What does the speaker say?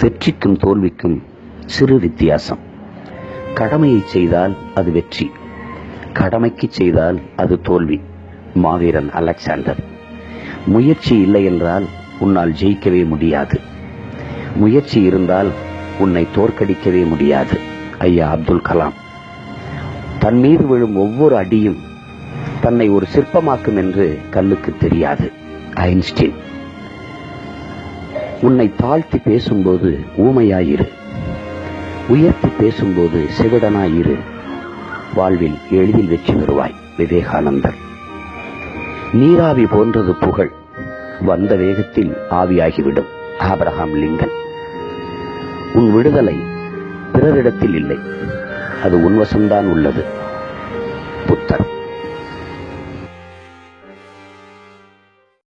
வெற்றிக்கும் தோல்விக்கும் சிறு வித்தியாசம். கடமையை செய்தால் அது வெற்றி, கடமைக்கு செய்தால் அது தோல்வி. மாவீரன் அலெக்சாண்டர். முயற்சி இல்லை என்றால் உன்னால் ஜெயிக்கவே முடியாது, முயற்சி இருந்தால் உன்னை தோற்கடிக்கவே முடியாது. ஐயா அப்துல் கலாம். தன் மீது விழும் ஒவ்வொரு அடியும் தன்னை ஒரு சிற்பமாக்கும் என்று கல்லுக்கு தெரியாது. ஐன்ஸ்டீன். உன்னை தாழ்த்தி பேசும்போது ஊமையாயிரு, உயர்த்தி பேசும்போது செவிடனாயிரு. வாழ்வில் எளிதில் வெற்றி பெறுவாய். விவேகானந்தர். நீராவி போன்றது புகழ், வந்த வேகத்தில் ஆவியாகிவிடும். Abraham Lincoln. உன் விடுதலை பிறரிடத்தில் இல்லை, அது உன்வசம்தான் உள்ளது. புத்தர்.